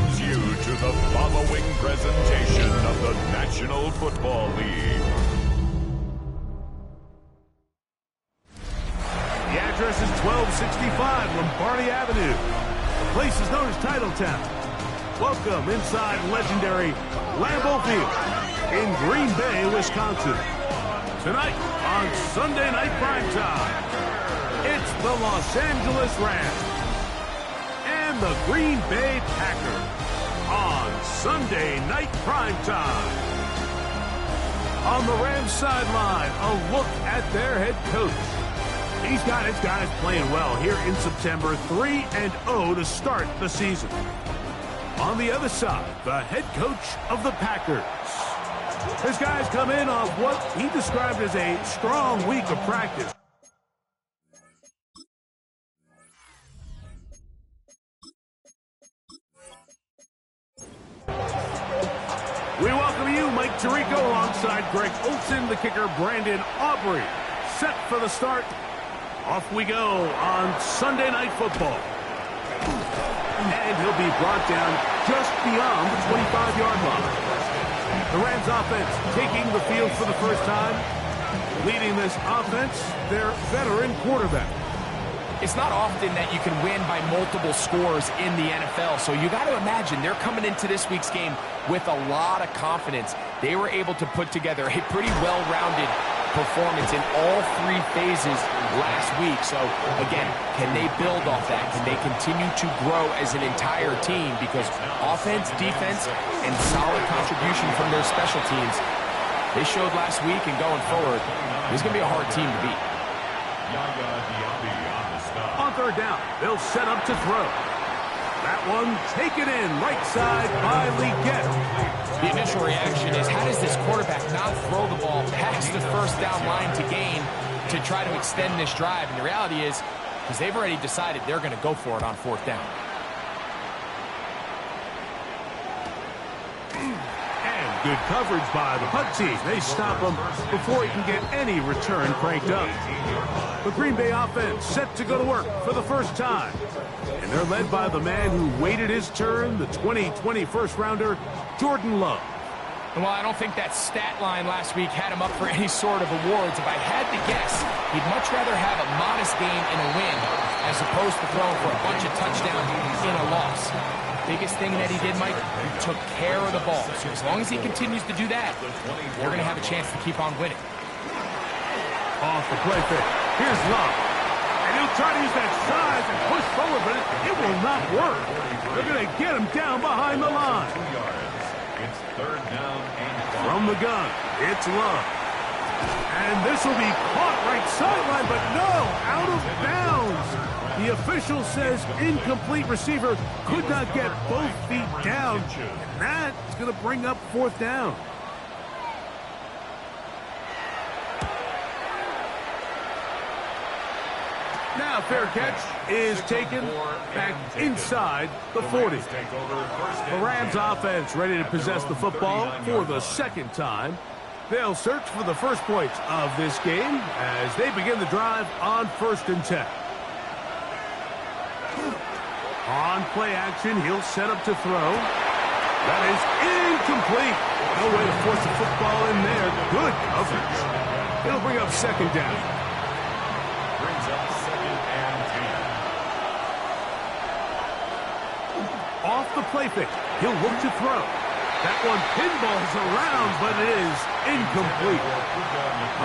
welcomes you to the following presentation of the National Football League. The address is 1265 Lombardi Avenue. The place is known as Titletown. Welcome inside legendary Lambeau Field in Green Bay, Wisconsin. Tonight on Sunday Night Primetime, it's the Los Angeles Rams and the Green Bay Packers on Sunday Night Primetime. On the Rams sideline, a look at their head coach. He's got his guys playing well here in September, 3-0 to start the season. On the other side, the head coach of the Packers. His guys come in off what he described as a strong week of practice. We welcome you, Mike Tirico, alongside Greg Olson, the kicker, Brandon Aubrey. Set for the start. Off we go on Sunday Night Football. And he'll be brought down just beyond the 25-yard line. The Rams offense taking the field for the first time. Leading this offense, their veteran quarterback. It's not often that you can win by multiple scores in the NFL, so you got to imagine they're coming into this week's game with a lot of confidence. They were able to put together a pretty well-rounded performance in all three phases last week. So, again, can they build off that? Can they continue to grow as an entire team? Because offense, defense, and solid contribution from their special teams, they showed last week, and going forward, this is going to be a hard team to beat. On third down, they'll set up to throw. That one taken in right side by Leggett. The initial reaction is, how does this quarterback not throw the ball past the first down line to gain to try to extend this drive? And the reality is, because they've already decided they're going to go for it on fourth down. And good coverage by the punt team. They stop him before he can get any return cranked up. The Green Bay offense set to go to work for the first time. And they're led by the man who waited his turn, the 2020 first-rounder, Jordan Love. And while I don't think that stat line last week had him up for any sort of awards, if I had to guess, he'd much rather have a modest game in a win as opposed to throwing for a bunch of touchdowns in a loss. Biggest thing that he did, Mike, he took care of the ball. So as long as he continues to do that, they're going to have a chance to keep on winning. Off the play fake. Here's Love. And he'll try to use that size and push forward, but it will not work. They're going to get him down behind the line. It's third down and from the gun, it's Love. And this will be caught right sideline, but no, out of bounds. The official says incomplete. Receiver could not get both feet down. And that's going to bring up fourth down. Now fair catch is taken back inside the 40. The Rams offense ready to possess the football for the second time. They'll search for the first points of this game as they begin the drive on 1st and 10. On play action, he'll set up to throw. That is incomplete. No way to force the football in there. Good coverage. It'll bring up second down. brings up second and 10. Off the play fake, he'll look to throw. That one pinballs around, but it is incomplete.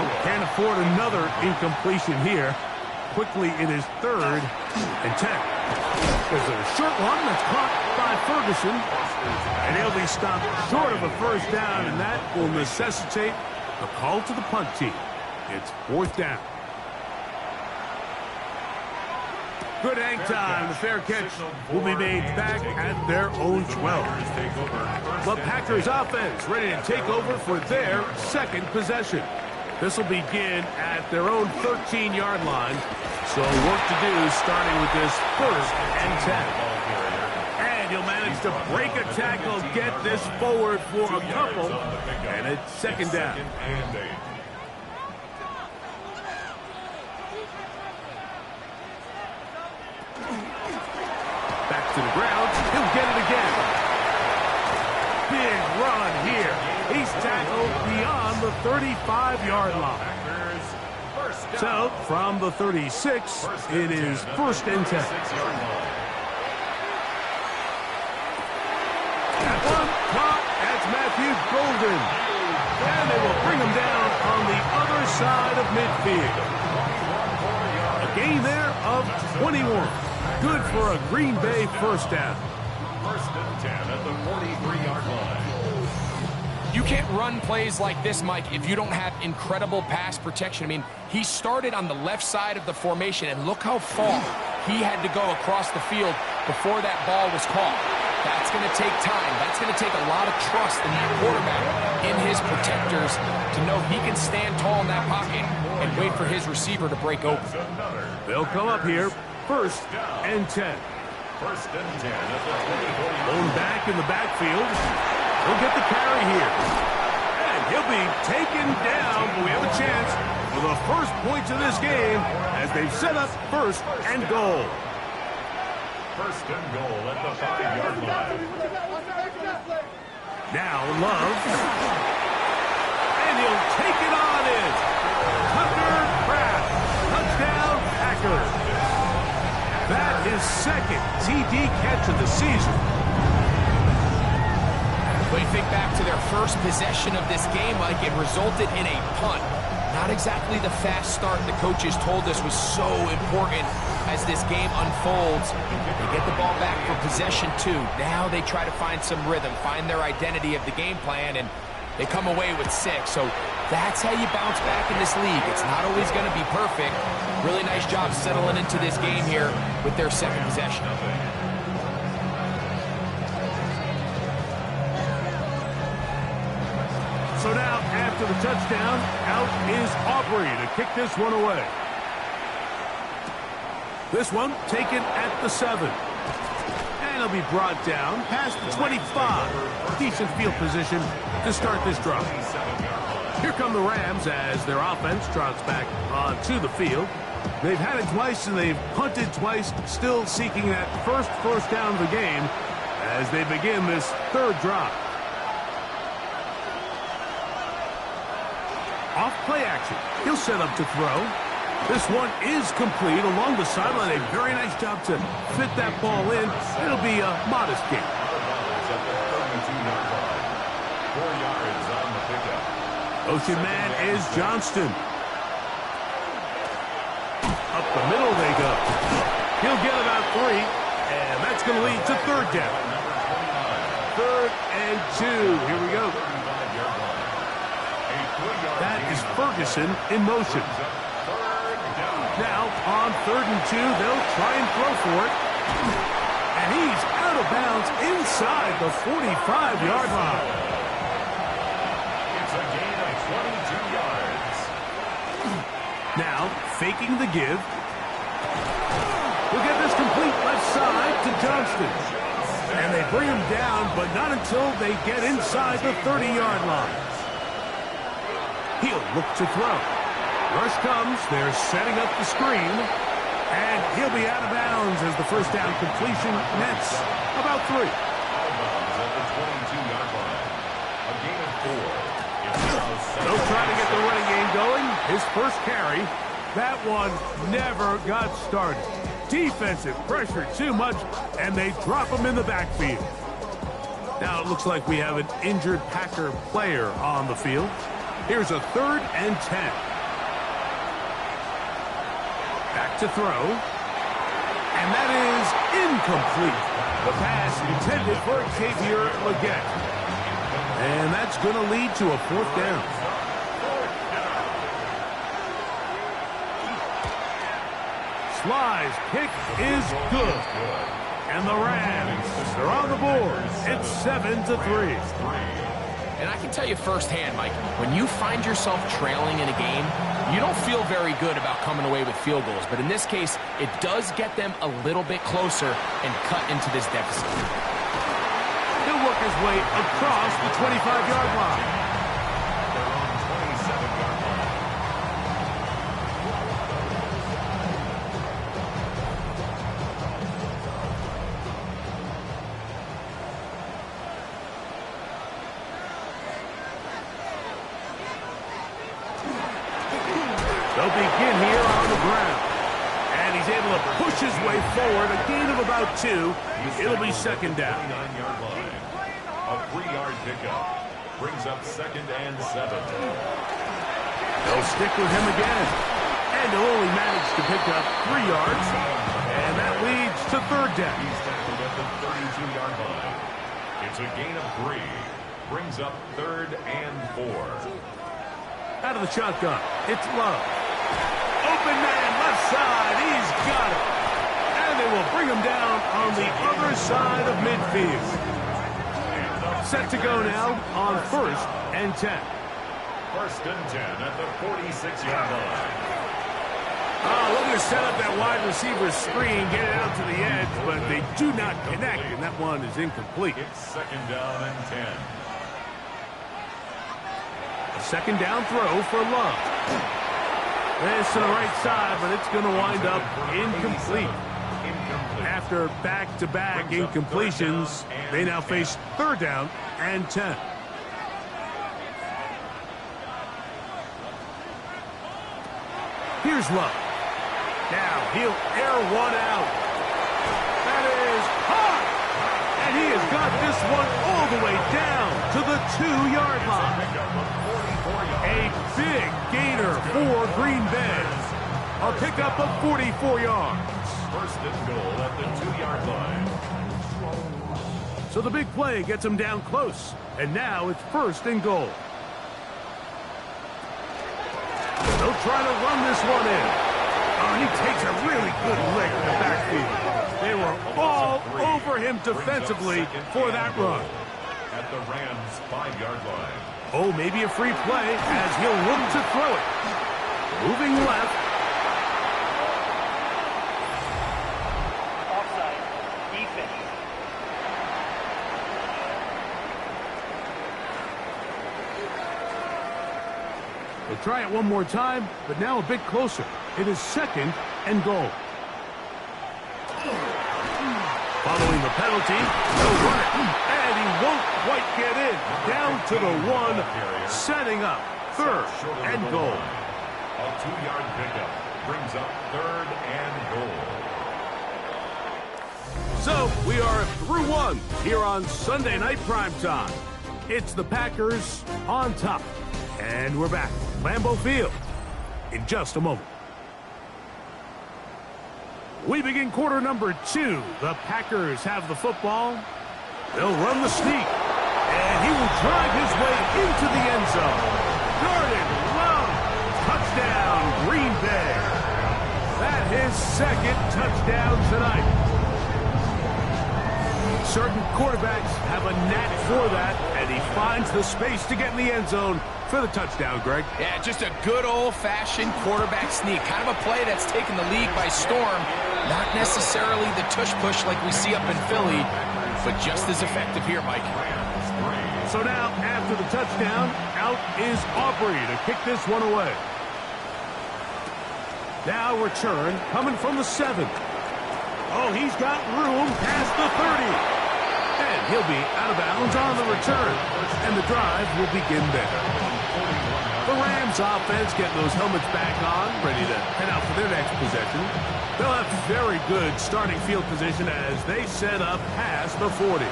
Oh, can't afford another incompletion here. Quickly in his 3rd and 10. There's a short one that's caught by Ferguson. And he'll be stopped short of a first down, and that will necessitate a call to the punt team. It's 4th down. Good hang time. The fair catch will be made back at their own 12. The Packers offense ready to take over for their second possession. This will begin at their own 13-yard line. So work to do starting with this 1st and 10. And he'll manage to break a tackle, get this forward for a couple, and it's 2nd down. Back to the ground. He'll get it again. big run here. He's tackled beyond the 35-yard line. So, from the 36, it is 1st and 10. That one caught. That's Matthew Golden. And they will bring him down on the other side of midfield. A gain there of 21. Good for a Green Bay first down. 1st and 10 at the 43-yard line. You can't run plays like this, Mike, if you don't have incredible pass protection. I mean, he started on the left side of the formation, and look how far he had to go across the field before that ball was caught. That's going to take time. That's going to take a lot of trust in that quarterback, in his protectors, to know he can stand tall in that pocket and wait for his receiver to break open. They'll come up here, 1st and 10. 1st and 10 at the 24. Going back in the backfield. He'll get the carry here. And he'll be taken down, but we have a chance for the first points of this game as they've set up 1st and goal. 1st and goal at the 5-yard line. Now Love. And he'll take it on in. Tucker Kraft. Touchdown, Packers. That is 2nd TD catch of the season. But you think back to their first possession of this game, Mike, it resulted in a punt. Not exactly the fast start the coaches told us was so important as this game unfolds. They get the ball back for possession 2. Now they try to find some rhythm, find their identity of the game plan, and they come away with 6. So that's how you bounce back in this league. It's not always going to be perfect. Really nice job settling into this game here with their 2nd possession. So now, after the touchdown, out is Aubrey to kick this one away. This one taken at the 7. And he'll be brought down past the 25. Decent field position to start this drive. Here come the Rams as their offense trots back onto the field. They've had it twice and they've punted twice, still seeking that first down of the game as they begin this 3rd drive. Off play action. He'll set up to throw. This one is complete along the sideline. A very nice job to fit that ball in. It'll be a modest gain. 4 yards on the pickup. Ocean man is Johnston. Up the middle they go. He'll get about 3, and that's going to lead to 3rd down. 3rd and 2. Here we go. That is Ferguson in motion. Now, on 3rd and 2, they'll try and throw for it. And he's out of bounds inside the 45-yard line. It's a gain of 22 yards. Now, faking the give. We'll get this complete left side to Johnston. And they bring him down, but not until they get inside the 30-yard line. He'll look to throw. Rush comes. They're setting up the screen. And he'll be out of bounds as the first down completion nets about 3. Out of bounds at the 22-yard line. A gain of 4. They'll try to get the running game going. His first carry. That one never got started. Defensive pressure too much, and they drop him in the backfield. Now it looks like we have an injured Packer player on the field. Here's a 3rd and 10. Back to throw. And that is incomplete. The pass intended for Xavier Legette. And that's going to lead to a 4th down. Sly's kick is good. And the Rams are on the board. It's 7-3. And I can tell you firsthand, Mike, when you find yourself trailing in a game, you don't feel very good about coming away with field goals. But in this case, it does get them a little bit closer and cut into this deficit. He'll work his way across the 25-yard line. They're on 27-yard line. They'll begin here on the ground. And he's able to push his way forward. A gain of about 2. It'll be second down. 9-yard line. A 3-yard pickup. Brings up 2nd and 7. They'll stick with him again. And they'll only manage to pick up 3 yards. And that leads to 3rd down. He's tackled at the 32-yard line. It's a gain of 3. Brings up 3rd and 4. Out of the shotgun, it's Love. Open man, left side, he's got it. And they will bring him down on the other side of midfield. Set to go now on 1st and 10. 1st and 10 at the 46-yard line. Oh, looking to set up that wide receiver screen, get it out to the edge, but they do not connect, and that one is incomplete. It's 2nd down and 10. A 2nd down throw for Love. This to the right side, but it's going to wind up incomplete. After back-to-back incompletions, they now face 3rd down and 10. Here's Love. Now he'll air one out. That is hot! And he has got this one all the way down to the 2-yard line. A big gainer for Green Bay. A pickup of 44 yards. 1st and goal at the 2-yard line. So the big play gets him down close. And now it's 1st and goal. They'll try to run this one in. Oh, he takes a really good lick in the backfield. They were all over him defensively for that run. At the Rams 5-yard line. Oh, maybe a free play as he'll look to throw it. Moving left. Offside. Defense. They'll try it one more time, but now a bit closer. It is 2nd and goal. Following the penalty, they'll run it, and he won't quite get in. Down to the 1, setting up 3rd and goal. A 2-yard pickup brings up 3rd and goal. So we are through 1 here on Sunday Night Primetime. It's the Packers on top. And we're back. Lambeau Field in just a moment. We begin quarter number 2. The Packers have the football. They'll run the sneak. And he will drive his way into the end zone. Jordan Love. Touchdown, Green Bay. That his 2nd touchdown tonight. Certain quarterbacks have a knack for that, and he finds the space to get in the end zone for the touchdown, Greg. Yeah, just a good old-fashioned quarterback sneak. Kind of a play that's taken the league by storm. Not necessarily the tush-push like we see up in Philly, but just as effective here, Mike. So now, after the touchdown, out is Aubrey to kick this one away. Now return coming from the 7. Oh, he's got room past the 30. And he'll be out of bounds on the return. And the drive will begin there. The Rams offense getting those helmets back on, ready to head out for their next possession. They'll have very good starting field position as they set up past the 40.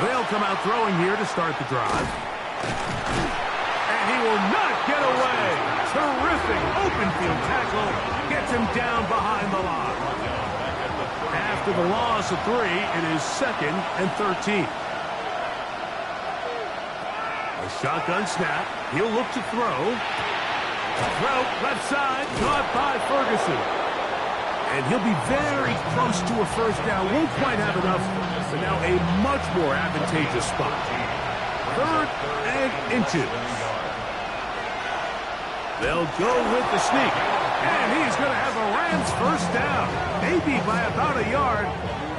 They'll come out throwing here to start the drive. And he will not get away. Terrific open field tackle. Gets him down behind the line. After the loss of 3, it is 2nd and 13. A shotgun snap. He'll look to throw. Throw left side. Caught by Ferguson. And he'll be very close to a 1st down. Won't quite have enough. But now a much more advantageous spot. 3rd and inches. They'll go with the sneak. And he's going to have the Rams 1st down. Maybe by about a yard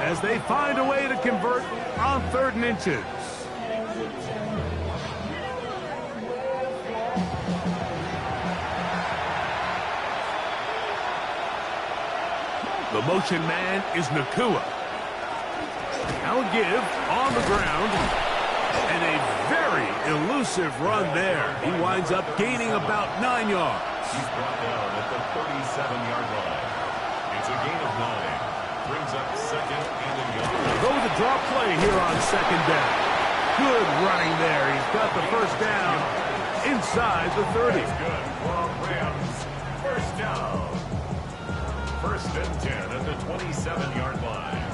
as they find a way to convert on 3rd and inches. The motion man is Nakua. Now a give on the ground. And a very elusive run there. He winds up gaining about 9 yards. He's brought down at the 37-yard line. It's a gain of 9. Brings up second and a yard. Go with the draw play here on second down. Good running there. He's got the first down inside the 30. That's good for Rams. First down. First and 10 at the 27-yard line.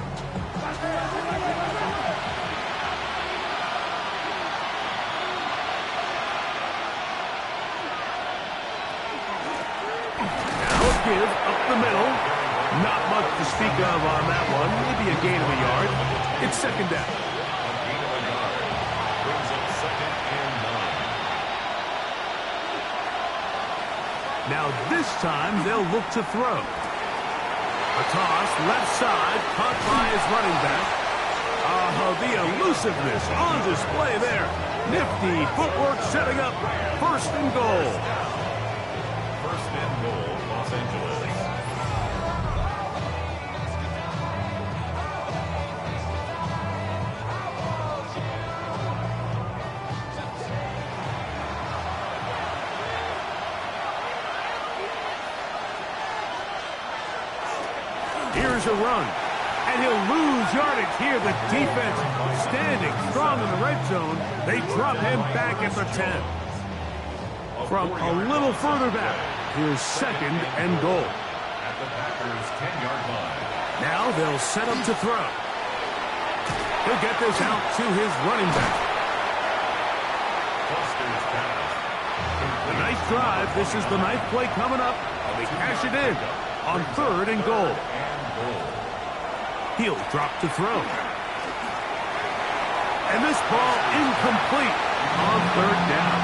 Give up the middle. Not much to speak of on that one. Maybe a gain of a yard. It's second down. A gain of a yard. Brings up second and 9. Now this time they'll look to throw. A toss left side caught by his running back. The elusiveness on display there. Nifty footwork setting up first and goal. First and goal, Los Angeles. Here's a run, and he'll lose yardage here. The defense standing strong in the red zone. They drop him back at the 10. From a little further back, here's second and goal. At the Packers' 10-yard line. Now they'll set him to throw. He'll get this out to his running back. Buster's pass. A nice drive. This is the ninth play coming up. They cash it in on third and goal. He'll drop to throw. And this ball incomplete on third down.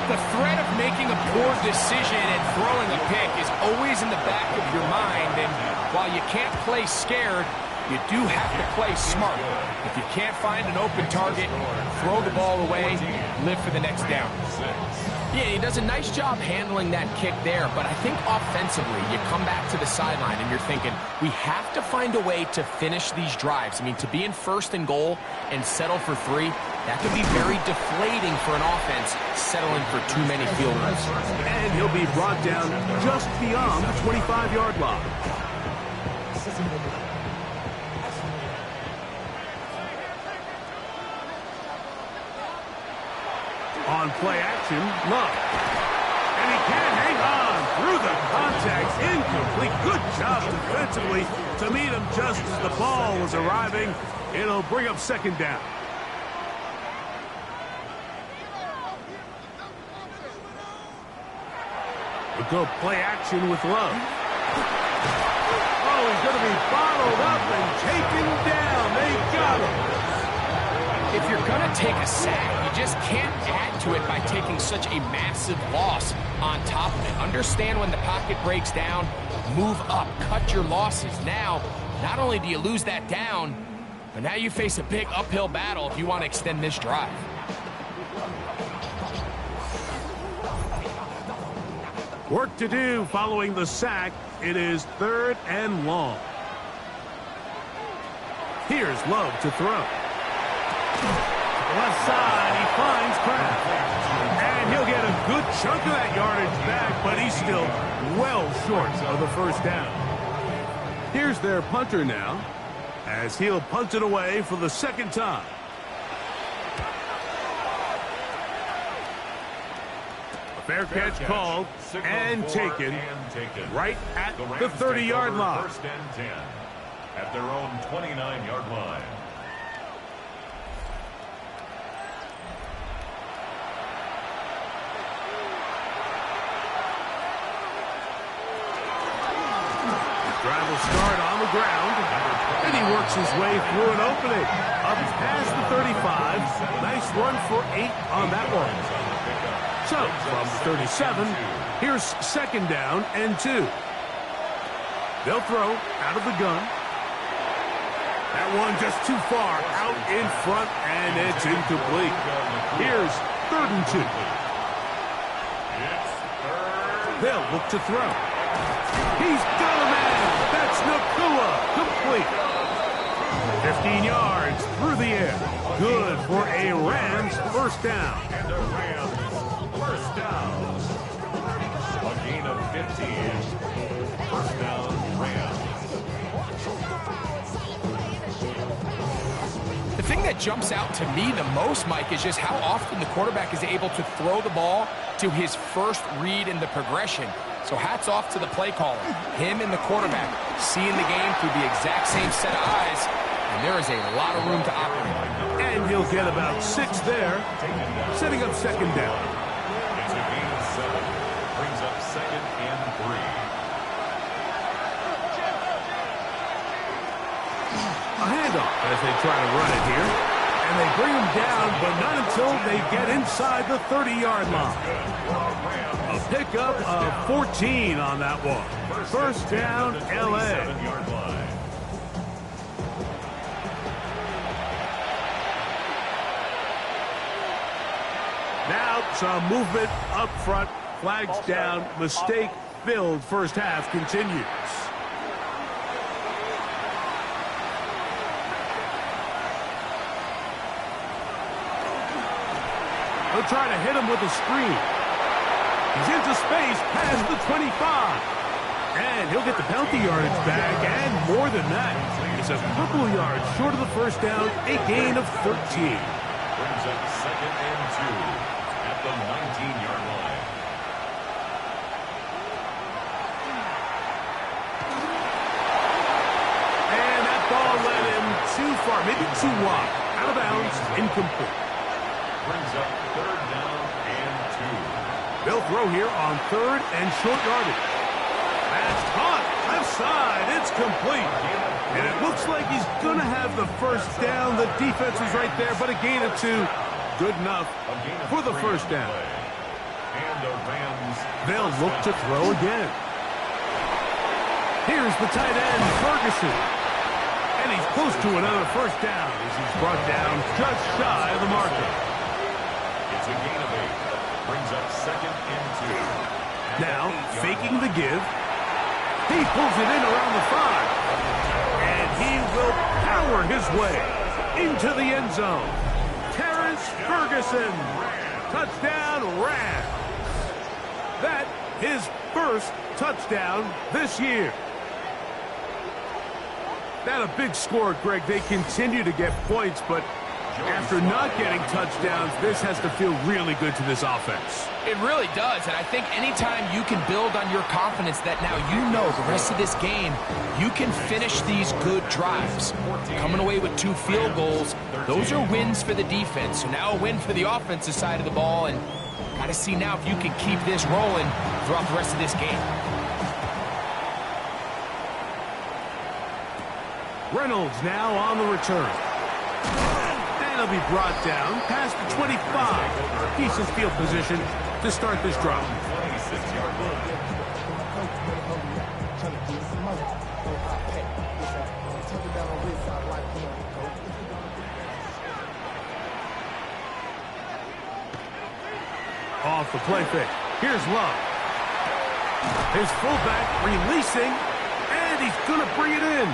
The threat of making a poor decision and throwing a pick is always in the back of your mind, and while you can't play scared, you do have to play smart. If you can't find an open target, throw the ball away, live for the next down. Yeah, he does a nice job handling that kick there, but I think offensively, you come back to the sideline and you're thinking, we have to find a way to finish these drives. I mean, to be in first and goal and settle for 3, that could be very deflating for an offense settling for too many field goals. And he'll be brought down just beyond the 25-yard line. On play action, Love. And he can't hang on through the contact. Incomplete. Good job defensively to meet him just as the ball was arriving. It'll bring up second down. We'll go play action with Love. Oh, he's going to be bottled up and taken down. They got him. If you're going to take a sack, you just can't add to it by taking such a massive loss on top of it. Understand when the pocket breaks down, move up, cut your losses. Now, not only do you lose that down, but now you face a big uphill battle if you want to extend this drive. Work to do following the sack. It is third and long. Here's Love to throw. Left side, he finds Kraft. And he'll get a good chunk of that yardage back, but he's still well short of the first down. Here's their punter now, as he'll punt it away for the second time. A fair catch called and taken right at the 30-yard line. First and 10 at their own 29-yard line. Drive will start on the ground, and he works his way through an opening. Up past the 35. Nice run for 8 on that one. So, from 37, here's second down and 2. They'll throw out of the gun. That one just too far out in front, and it's incomplete. Here's third and 2. They'll look to throw. He's got a man. That's Nakua, complete. 15 yards through the air. good for a Rams first down. And a Rams first down. A gain of 15. First down, Rams. The thing that jumps out to me the most, Mike, is just how often the quarterback is able to throw the ball to his first read in the progression. So hats off to the play caller. Him and the quarterback seeing the game through the exact same set of eyes, and there is a lot of room to operate. And you'll get about 6 there, setting up second down. It's a gain of 7. Brings up second and 3. A handoff as they try to run it here. And they bring him down, but not until they get inside the 30-yard line. A pickup of 14 on that one. First down, L.A. Now some movement up front. Flags down. Mistake-filled first half continues. They'll try to hit him with a screen. He's into space past the 25. And he'll get the penalty yardage back and more than that. It's a couple yards short of the first down, a gain of 13. Brings up second and 2 at the 19-yard line. And that ball led him too far, maybe too wide. Out of bounds, incomplete. Brings up third down and 2. They'll throw here on third and short yardage. That's caught. Left side. It's complete. And it looks like he's going to have the first down. The defense was right there, but a gain of 2. Good enough for the first down. And the Rams. They'll look to throw again. Here's the tight end, Ferguson. And he's close to another first down as he's brought down just shy of the marker. It's a gain of 8. Brings up second and 2. Now, faking the give. He pulls it in around the 5. And he will power his way into the end zone. Terrence Ferguson. Touchdown, Rams. That his first touchdown this year. Not a big score, Greg. They continue to get points, but after not getting touchdowns, this has to feel really good to this offense. It really does, and I think anytime you can build on your confidence that now you know the rest of this game, you can finish these good drives. Coming away with 2 field goals, those are wins for the defense. So now a win for the offensive side of the ball, and got to see now if you can keep this rolling throughout the rest of this game. Reynolds now on the return. And he'll be brought down past the 25. Decent field position to start this drive. 26-yard line. Off the play fake. Here's Love. His fullback releasing, and he's going to bring it in.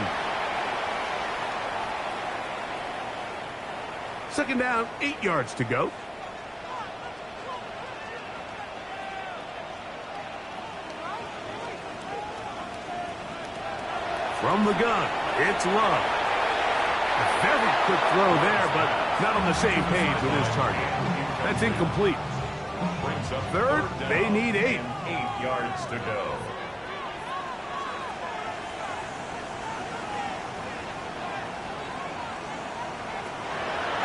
Second down, 8 yards to go. From the gun, it's Love. A very quick throw there, but not on the same page with his target. That's incomplete. Brings up Third, they need 8. 8 yards to go.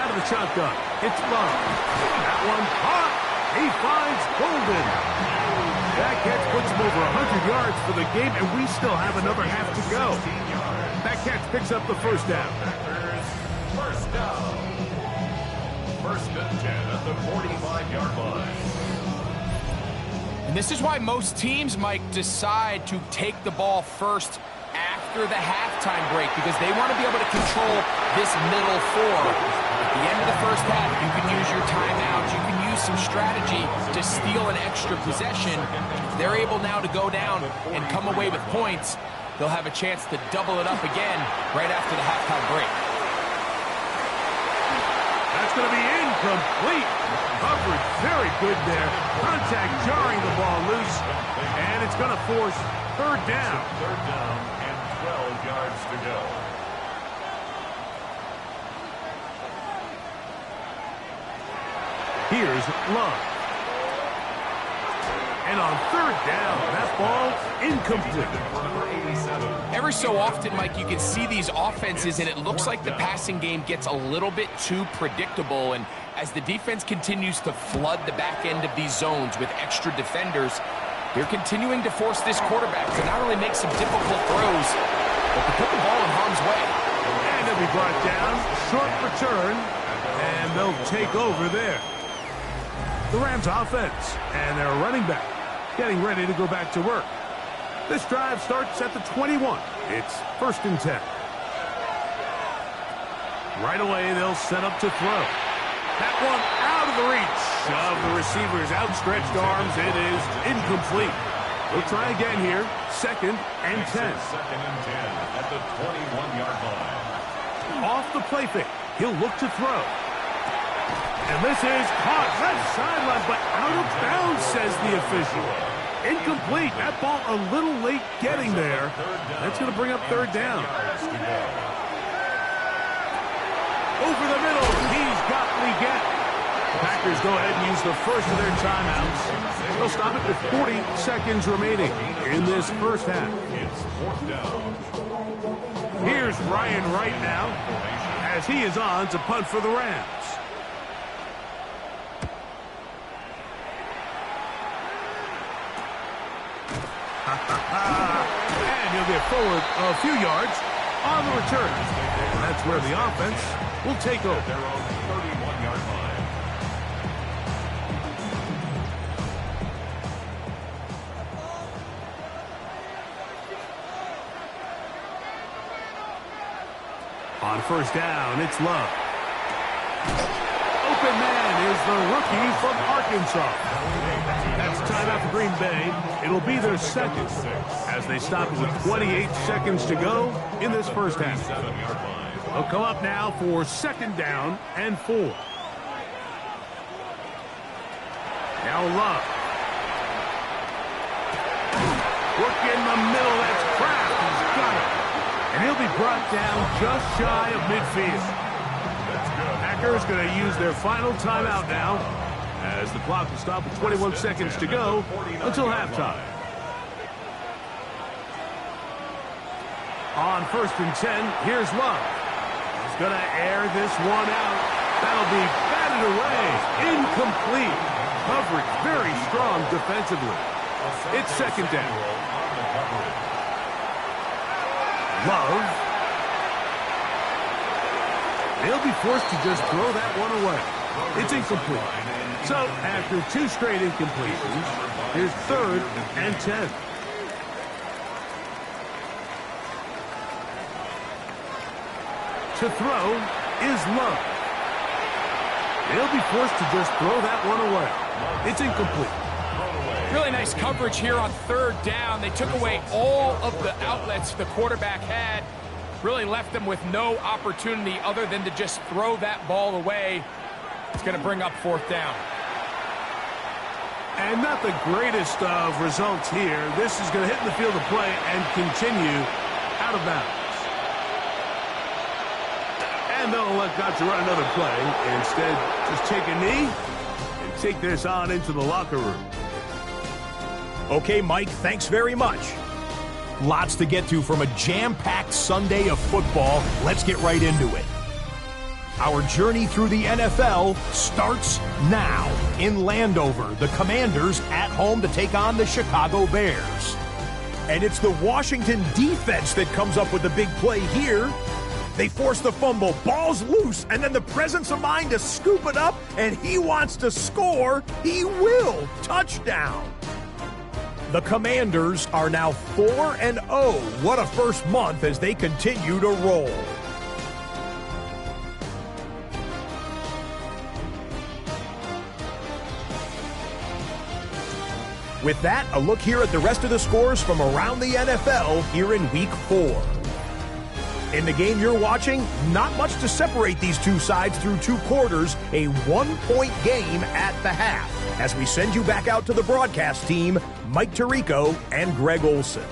Out of the shotgun, it's Love. That one hot. He finds Golden. That catch puts him over 100 yards for the game, and we still have another half to go. That catch picks up the first down. First down. First and 10 at the 45-yard line. And this is why most teams, Mike, decide to take the ball first after the halftime break, because they want to be able to control this middle 4. At the end of the first half, you can use your timeouts. You can use some strategy to steal an extra possession. They're able now to go down and come away with points. They'll have a chance to double it up again right after the halftime break. That's going to be incomplete. Coverage very good there. Contact jarring the ball loose. And it's going to force third down. Third down and 12 yards to go. Here's Love. And on third down, that ball incomplete. Every so often, Mike, you can see these offenses, and it looks like the passing game gets a little bit too predictable. And as the defense continues to flood the back end of these zones with extra defenders, they're continuing to force this quarterback to not only make some difficult throws, but to put the ball in harm's way. And he'll be brought down. Short return. And they'll take over there. The Rams offense and their running back getting ready to go back to work. This drive starts at the 21. It's 1st and 10. Right away, they'll set up to throw. That one out of the reach of the receiver's outstretched arms. It is incomplete. We'll try again here. 2nd and 10. 2nd and 10 at the 21-yard line. Off the play fake. He'll look to throw. And this is caught left sideline, but out of bounds, says the official. Incomplete. That ball a little late getting there. That's going to bring up third down. Over the middle. He's got Leggett. The Packers go ahead and use the first of their timeouts. They'll stop it with 40 seconds remaining in this first half. It's 4th down. Here's Ryan Wright now as he is on to punt for the Rams. And he'll get forward a few yards on the return. And that's where the offense will take over. Their own 31-yard line. On first down, it's Love. Open man is the rookie from Arkansas. That's timeout for Green Bay. It'll be their second as they stop it with 28 seconds to go in this first half. They'll come up now for 2nd down and 4. Now Love. Work in the middle. That's Kraft. He's got it. And he'll be brought down just shy of midfield. Packers going to use their final timeout now as the clock will stop with 21 seconds to go until halftime. On 1st and 10, here's Love. He's going to air this one out. That'll be batted away. Incomplete. Coverage very strong defensively. It's 2nd down. Love. They'll be forced to just throw that one away. It's incomplete. So, after 2 straight incompletions, here's 3rd and 10. To throw is Love. They'll be forced to just throw that one away. It's incomplete. Really nice coverage here on 3rd down. They took away all of the outlets the quarterback had. Really left them with no opportunity other than to just throw that ball away. It's going to bring up 4th down. And not the greatest of results here. This is going to hit in the field of play and continue out of bounds. And they'll elect not to run another play. Instead, just take a knee and take this on into the locker room. Okay, Mike, thanks very much. Lots to get to from a jam-packed Sunday of football. Let's get right into it. Our journey through the NFL starts now. In Landover, the Commanders at home to take on the Chicago Bears. And it's the Washington defense that comes up with the big play here. They force the fumble, ball's loose, and then the presence of mind to scoop it up, and he wants to score. He will. Touchdown. The Commanders are now 4-0. What a first month as they continue to roll. With that, a look here at the rest of the scores from around the NFL here in Week 4. In the game you're watching, not much to separate these two sides through 2 quarters, a 1-point game at the half. As we send you back out to the broadcast team, Mike Tirico and Greg Olson.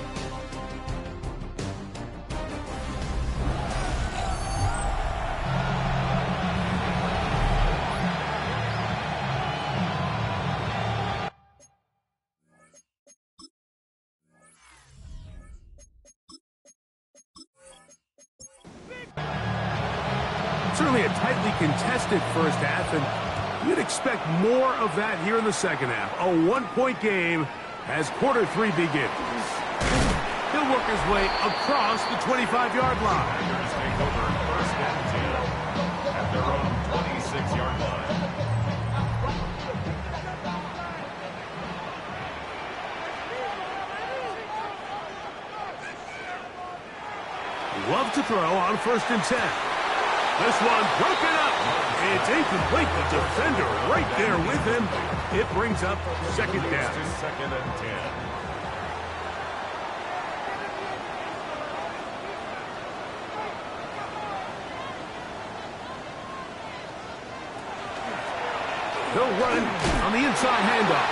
Certainly a tightly contested first half, and you'd expect more of that here in the second half. A 1-point game as quarter 3 begins. He'll work his way across the 25-yard line. Packers take over first and 10 at their own 26-yard line. Love to throw on first and 10. This one broken up. It's incomplete. The defender right there with him. It brings up second down. Second and 10. They'll run on the inside handoff.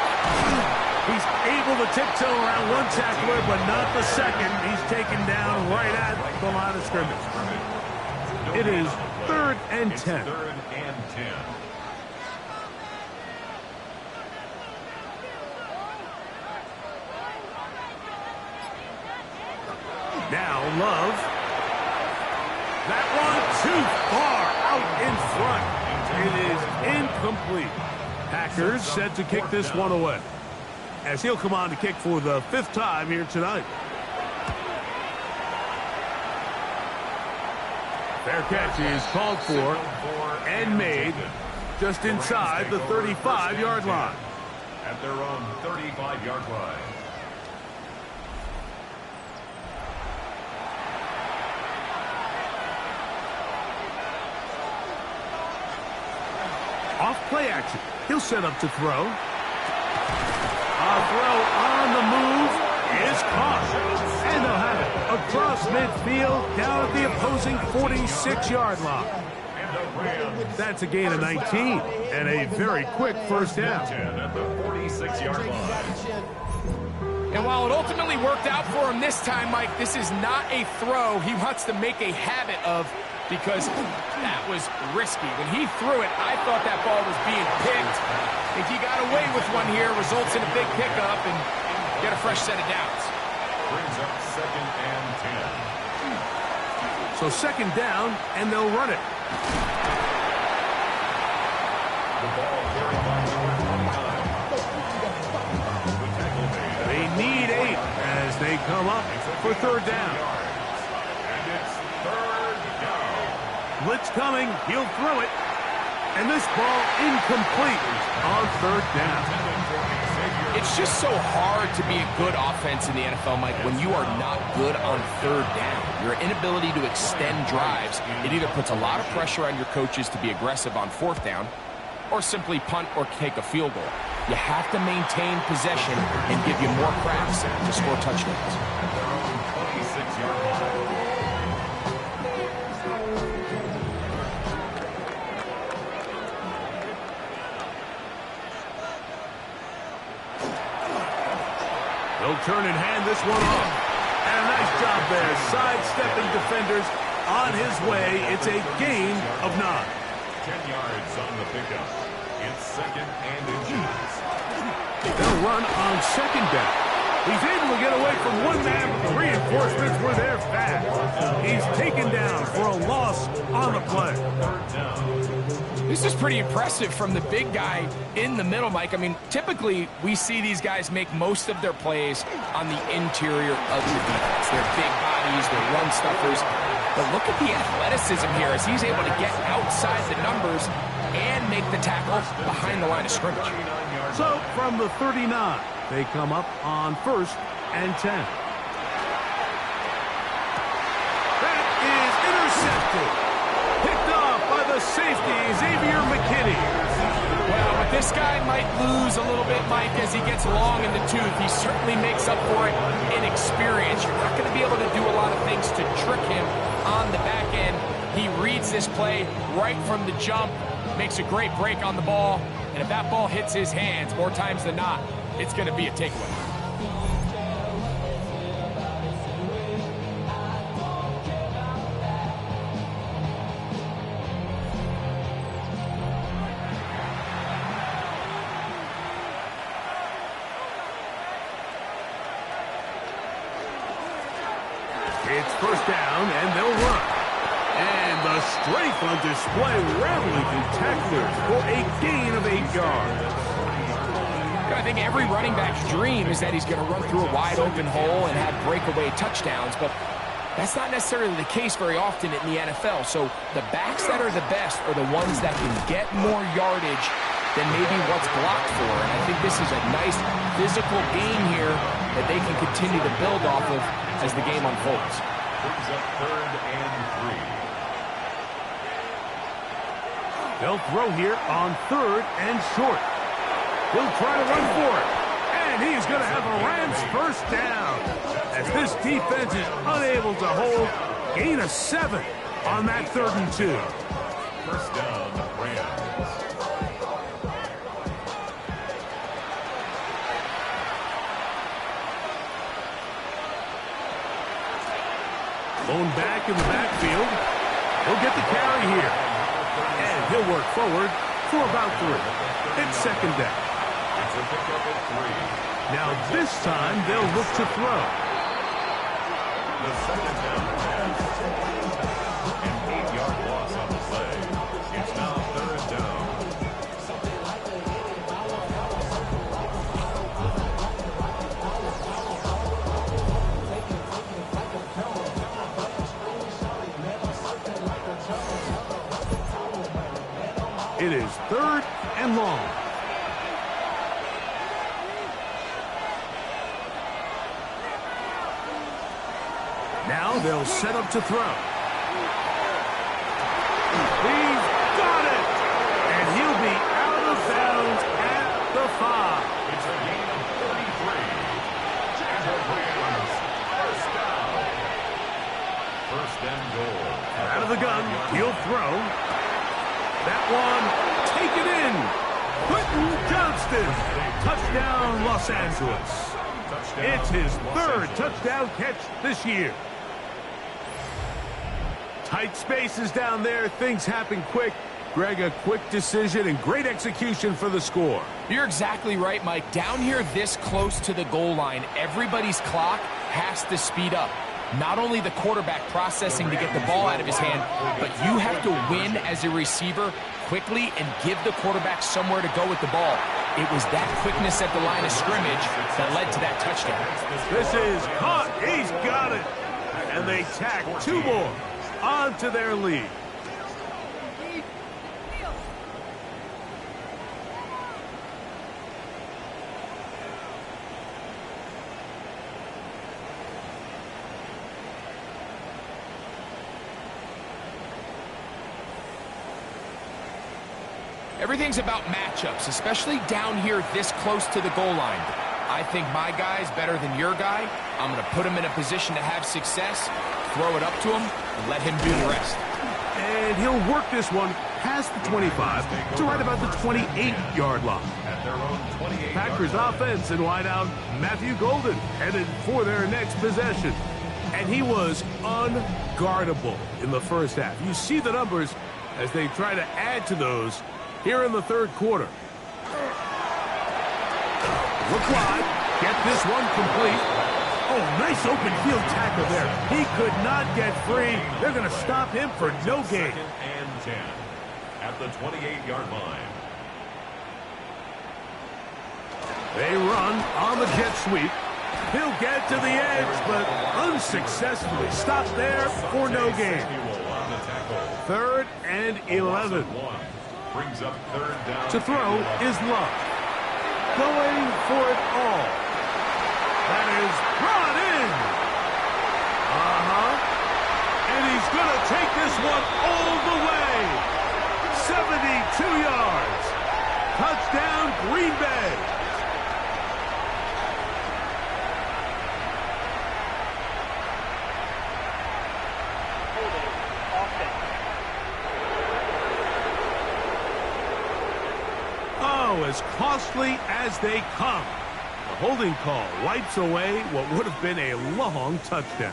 He's able to tiptoe around one tackler, but not the second. He's taken down right at the line of scrimmage. It is 3rd and 10. It's 3rd and 10. Now Love. That one too far out in front. It is incomplete. Packers set to kick this one away, as he'll come on to kick for the 5th time here tonight. Fair catch is called for and made just inside the 35-yard line. At their own 35-yard line. Off play action. He'll set up to throw. A throw on the move is caught. And they'll have it across midfield down at the opposing 46-yard line. That's a gain of 19 and a very quick first down. At the 46-yard line. And while it ultimately worked out for him this time, Mike, this is not a throw he wants to make a habit of, because that was risky. When he threw it, I thought that ball was being picked. I think he got away with one here, results in a big pickup, and get a fresh set of downs. Brings up 2nd and 10. So 2nd down, and they'll run it. The ball carried by number 29. The tackle made. They need 8 as they come up for 3rd down. And it's 3rd down. Blitz coming. He'll throw it. And this ball incomplete on 3rd down. It's just so hard to be a good offense in the NFL, Mike, when you are not good on 3rd down. Your inability to extend drives, it either puts a lot of pressure on your coaches to be aggressive on 4th down, or simply punt or take a field goal. You have to maintain possession and give you more cracks to score touchdowns. At their own 26-yard line. They'll turn and hand this one off. And a nice job there, sidestepping defenders on his way. It's a gain of 9. 10 yards on the pickup. It's 2nd and inches. They'll run on 2nd down. He's able to get away from one man, but the reinforcements were there fast. He's taken down for a loss on the play. 3rd down. This is pretty impressive from the big guy in the middle, Mike. I mean, typically we see these guys make most of their plays on the interior of the defense. They're big bodies, they're run stuffers. But look at the athleticism here as he's able to get outside the numbers and make the tackle behind the line of scrimmage. So from the 39, they come up on 1st and 10. That is intercepted. Picked off by the safety, Xavier McKinney. Well, but this guy might lose a little bit, Mike, as he gets long in the tooth. He certainly makes up for it in experience. You're not going to be able to do a lot of things to trick him on the back end. He reads this play right from the jump, makes a great break on the ball, and if that ball hits his hands more times than not, it's going to be a takeaway. It's first down, and they'll run. And the strength on display, rattling through tacklers for a gain of 8 yards. I think every running back's dream is that he's going to run through a wide-open hole and have breakaway touchdowns, but that's not necessarily the case very often in the NFL. So the backs that are the best are the ones that can get more yardage than maybe what's blocked for. And I think this is a nice physical game here that they can continue to build off of as the game unfolds. Brings up 3rd and 3. They'll throw here on 3rd and short. He'll try to run for it. And he's going to have a Rams first down. As this defense is unable to hold, gain of 7 on that 3rd and 2. First down, Rams. Lone back in the backfield. He'll get the carry here. And he'll work forward for about 3. It's 2nd down. It's a pickup at 3. Now this time they'll look to throw. The 2nd down pass. An 8-yard loss on the play. It's now 3rd down. It is 3rd and long. Now they'll set up to throw. He's got it! And he'll be out of bounds at the 5. It's a gain of 33. And the Rams first down. First and goal. Out of the gun, he'll throw. That one, take it in. Quentin Johnston. Touchdown, Los Angeles. It's his 3rd touchdown catch this year. Tight spaces down there. Things happen quick. Greg, a quick decision and great execution for the score. You're exactly right, Mike. Down here this close to the goal line, everybody's clock has to speed up. Not only the quarterback processing to get the ball out of his hand, but you have to win as a receiver quickly and give the quarterback somewhere to go with the ball. It was that quickness at the line of scrimmage that led to that touchdown. This is caught. He's got it. And they tack 2 more onto their lead. Everything's about matchups, especially down here this close to the goal line. I think my guy's better than your guy. I'm going to put him in a position to have success, throw it up to him, and let him do the rest. And he'll work this one past the 25 to right about the 28-yard line. At their own 28. Packers offense and wideout Matthew Golden headed for their next possession. And he was unguardable in the first half. You see the numbers as they try to add to those here in the 3rd quarter. Look wide. Get this one complete. Oh, nice open field tackle there. He could not get free. They're going to stop him for no gain. 2nd and 10 at the 28-yard line. They run on the jet sweep. He'll get to the edge, but unsuccessfully stopped there for no gain. 3rd and 11. Brings up 3rd down. To throw is Love. Going for it all. That is brought in. And he's going to take this one all the way. 72 yards. Touchdown, Green Bay. throw as costly as they come. The holding call wipes away what would have been a long touchdown.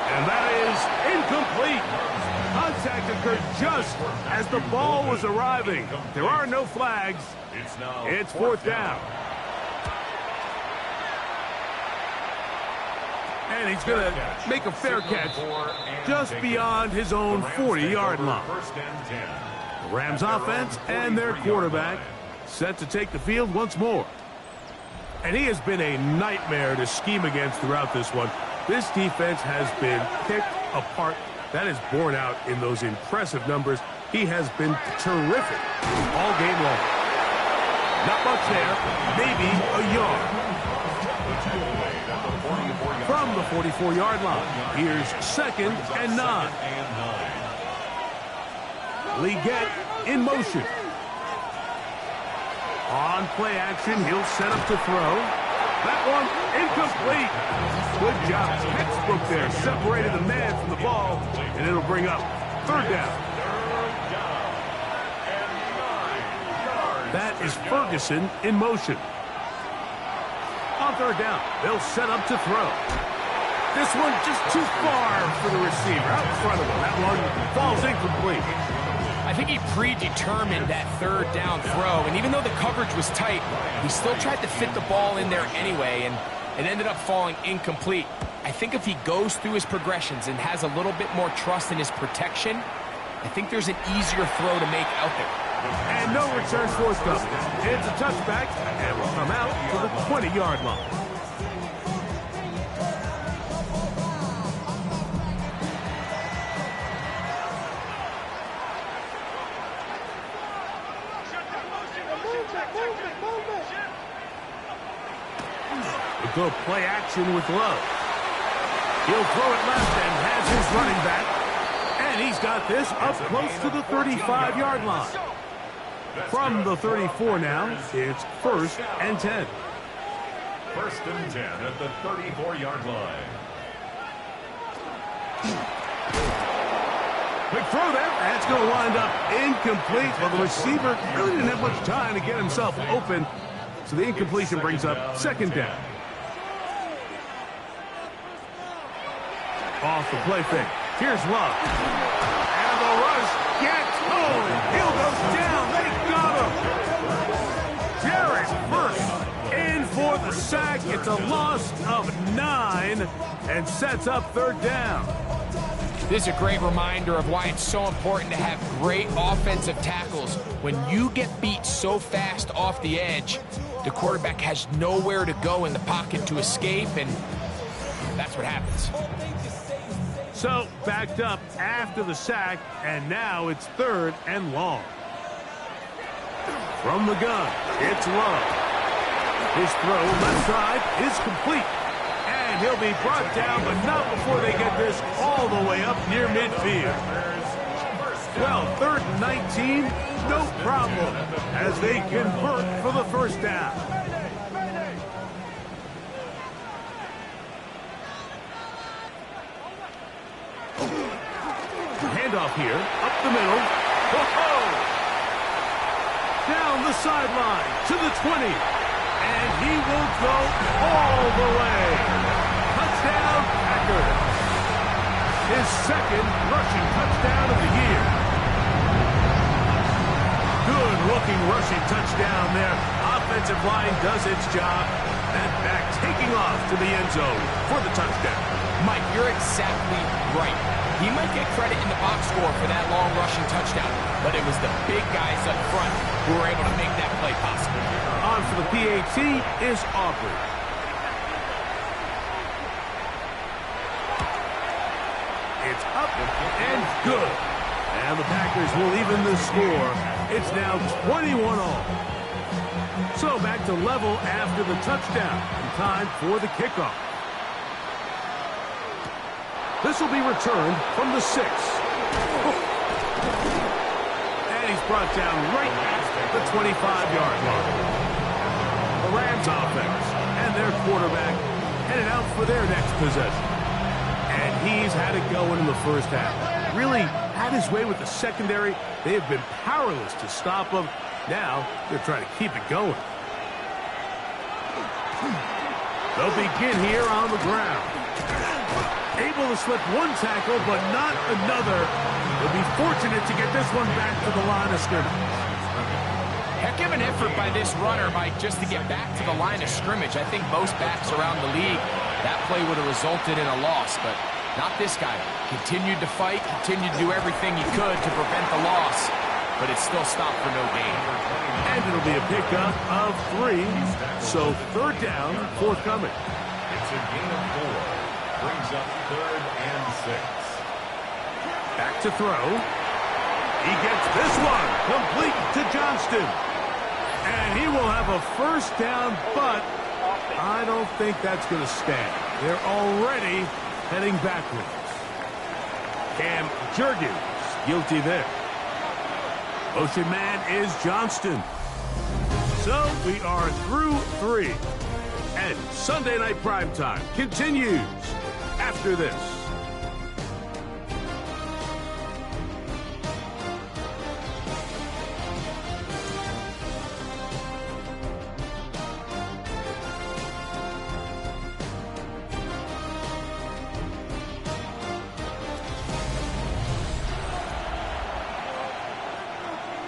And that is incomplete. Contact occurred just as the ball was arriving. There are no flags. It's fourth down. And he's going to make a fair catch just beyond his own 40-yard line. The Rams offense and their quarterback set to take the field once more. And he has been a nightmare to scheme against throughout this one. This defense has been picked apart. That is borne out in those impressive numbers. He has been terrific all game long. Not much there, maybe a yard. From the 44-yard line, here's 2nd and 9. Leggett in motion. On play action, he'll set up to throw. That one incomplete. Good job. Textbook there. Separated the man from the ball, and it'll bring up 3rd down. That is Ferguson in motion. On 3rd down, they'll set up to throw. This one just too far for the receiver. Out in front of him. That one falls incomplete. I think he predetermined that 3rd down throw, and even though the coverage was tight, he still tried to fit the ball in there anyway, and it ended up falling incomplete. I think if he goes through his progressions and has a little bit more trust in his protection, I think there's an easier throw to make out there. And no return forthcoming. It's a touchback, and will come out to the 20-yard line. We'll go play action with Love. He'll throw it left and has his running back. And he's got this up close to the 35-yard line. From the 34 now, it's 1st and 10. 1st and 10 at the 34-yard line. Quick throw there. That's going to wind up incomplete. Well, the receiver really didn't have much time to get himself open. So the incompletion brings up 2nd down. Off the play fake. Here's Love. And the rush gets home. Hill goes down. They got him. Jared first in for the sack. It's a loss of 9 and sets up 3rd down. This is a great reminder of why it's so important to have great offensive tackles. When you get beat so fast off the edge, the quarterback has nowhere to go in the pocket to escape, and that's what happens. So, backed up after the sack, and now it's 3rd and long. From the gun, it's Love. His throw left side is complete. And he'll be brought down, but not before they get this all the way up near midfield. Well, 3rd and 19, no problem, as they convert for the 1st down. Handoff here, up the middle. Whoa! Down the sideline to the 20. And he will go all the way. Touchdown, Packers. His 2nd rushing touchdown of the year. Good-looking rushing touchdown there. Offensive line does its job. And back taking off to the end zone for the touchdown. Mike, you're exactly right. He might get credit in the box score for that long rushing touchdown, but it was the big guys up front who were able to make that play possible. On for the PAT is Aubrey. It's up and good. And the Packers will even the score. It's now 21-all. So back to level after the touchdown. Time for the kickoff. This will be returned from the 6. And he's brought down right at the 25-yard line. The Rams offense and their quarterback headed out for their next possession. And he's had it going in the 1st half. really had his way with the secondary. They have been powerless to stop him. Now they're trying to keep it going. They'll begin here on the ground. Able to slip one tackle, but not another. They'll be fortunate to get this one back to the line of scrimmage. Heck of an effort by this runner, Mike, just to get back to the line of scrimmage. I think most backs around the league, that play would have resulted in a loss, but not this guy. Continued to fight, continued to do everything he could to prevent the loss, but it still stopped for no gain. And it'll be a pickup of 3, so third down, forthcoming. It's a gain of 4. Brings up 3rd and 6. Back to throw. He gets this one complete to Johnston. And he will have a first down, but I don't think that's going to stand. They're already heading backwards. Cam Jurgens guilty there. Motion man is Johnston. So we are through 3. And Sunday Night Primetime continues after this.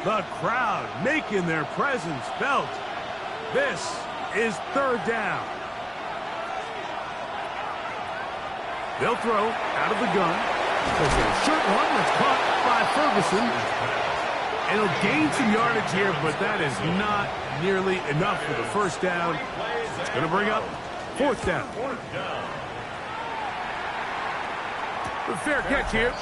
The crowd making their presence felt. This is third down. They'll throw out of the gun. There's a short one that's caught by Ferguson. It'll gain some yardage here, but that is not nearly enough for the first down. It's going to bring up fourth down. The fair catch here.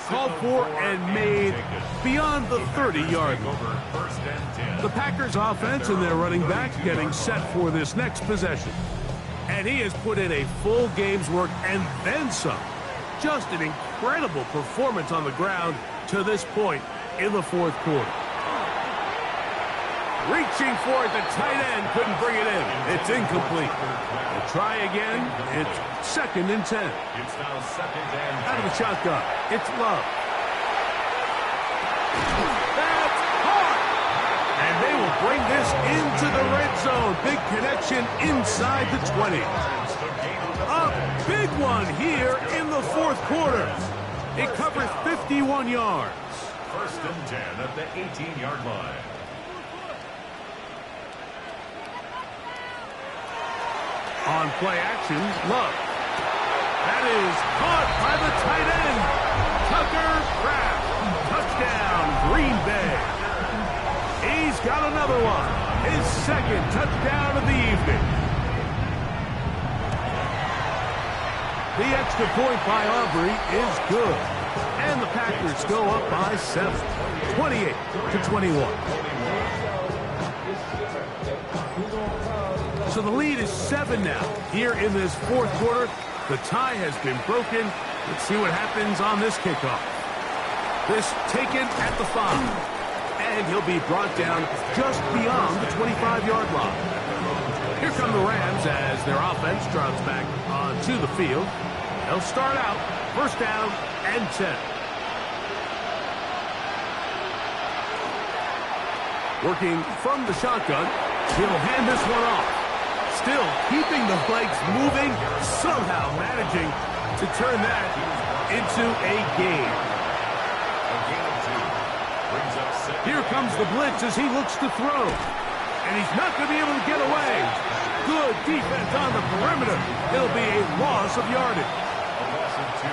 Called for and made beyond the 30-yard line. The Packers offense and their running back getting set for this next possession. And he has put in a full game's work and then some. Just an incredible performance on the ground to this point in the fourth quarter. Reaching for it, the tight end couldn't bring it in. It's incomplete. We'll try again. It's 2nd and 10. It's now 2nd and 10. Out of the shotgun, it's Love. That's hard! And they will bring this into the red zone. Big connection inside the 20. A big one here in the fourth quarter. It covers 51 yards. 1st and 10 at the 18-yard line. On play action, Love. That is caught by the tight end. Tucker Kraft. Touchdown, Green Bay. He's got another one. His 2nd touchdown of the evening. The extra point by Aubrey is good. And the Packers go up by 7. 28-21. So the lead is 7 now. Here in this fourth quarter, the tie has been broken. Let's see what happens on this kickoff. This taken at the 5. And he'll be brought down just beyond the 25-yard line. Here come the Rams as their offense trots back onto the field. They'll start out 1st down and 10. Working from the shotgun, he'll hand this one off. Still keeping the legs moving, somehow managing to turn that into a gain. Here comes the blitz as he looks to throw. And he's not going to be able to get away. Good defense on the perimeter. It'll be a loss of yardage. A loss of 2.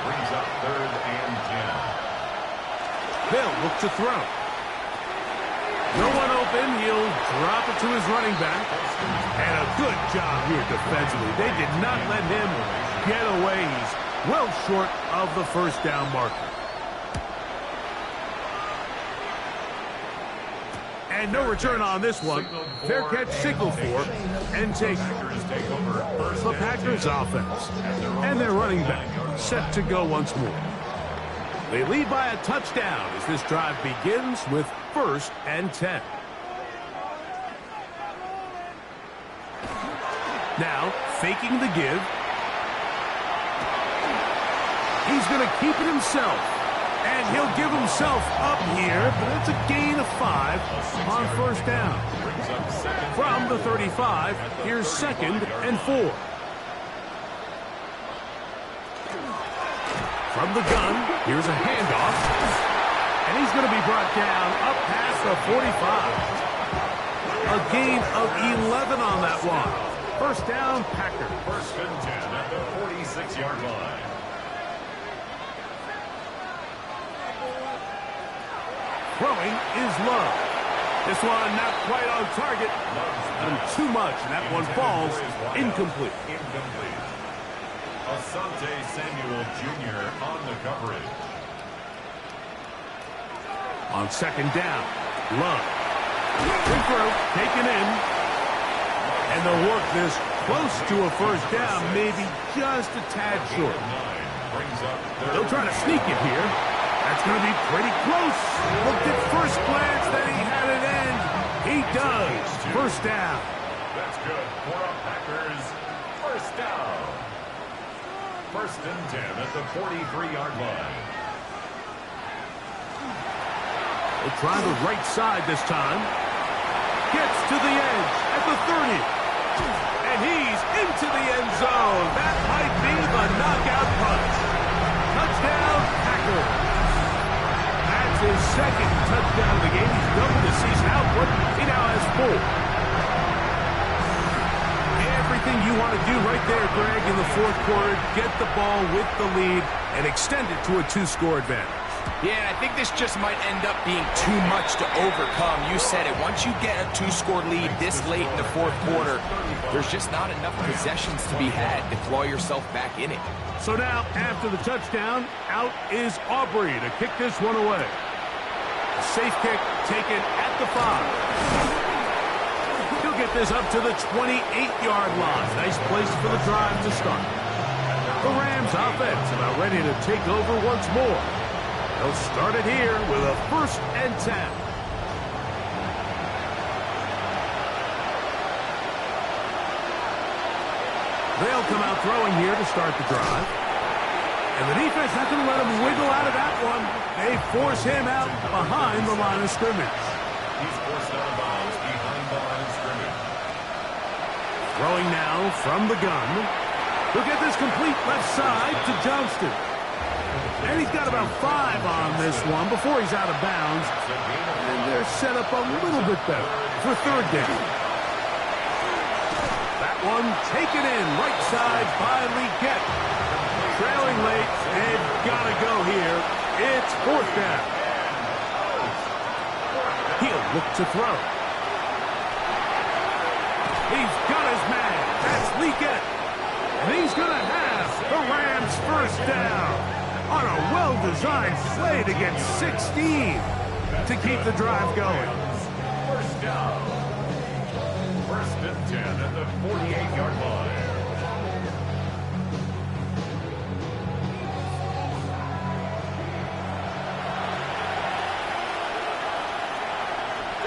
Brings up 3rd and 10. They'll look to throw. No one open. He'll drop it to his running back. And a good job here defensively. They did not let him get away. He's well short of the first down marker. And no return on this one. Fair catch signaled for and taken. The Packers offense and their running back set to go once more. They lead by a touchdown as this drive begins with 1st and 10. Now, faking the give. He's going to keep it himself. And he'll give himself up here, but it's a gain of 5 on first down. From the 35, here's 2nd and 4. From the gun, here's a handoff. And he's going to be brought down up past the 45. A gain of 11 on that one. First down, Packers. 1st and 10 at the 46-yard line. Throwing is Love. This one not quite on target. And too much, and that one falls incomplete. Asante Samuel Jr. on the coverage. On 2nd down, Love. Quick throw, taken in. And they'll work this close to a first down, maybe just a tad short. They'll try to sneak it here. That's going to be pretty close. Looked at first glance that he had it end. He does. First down. That's good for a Packers first down. 1st and 10 at the 43-yard line. They'll try the right side this time. Gets to the edge at the 30. And he's into the end zone. That might be the knockout punch. Touchdown, Packers. That's his 2nd touchdown of the game. He's doubled his season output. He now has 4. Everything you want to do right there, Greg, in the 4th quarter. Get the ball with the lead and extend it to a 2-score advantage. Yeah, and I think this just might end up being too much to overcome. You said it. Once you get a 2-score lead this late in the 4th quarter, there's just not enough possessions to be had to claw yourself back in it. So now, after the touchdown, out is Aubrey to kick this one away. A safe kick taken at the 5. He'll get this up to the 28-yard line. Nice place for the drive to start. The Rams offense about ready to take over once more. They'll start it here with a 1st and 10. They'll come out throwing here to start the drive. And the defense not going to let him wiggle out of that one. They force him out behind the line of scrimmage. He's forced out of bounds behind the line of scrimmage. Throwing now from the gun. He'll get this complete left side to Johnston. And he's got about 5 on this one before he's out of bounds. And they're set up a little bit better for 3rd down. That one taken in right side by Legette. Trailing late, and gotta go here. It's 4th down. He'll look to throw. He's got his man. That's Legette. And he's gonna have the Rams first down. On a well-designed play to get 16 to keep the drive going. First down. 1st and 10 at the 48-yard line.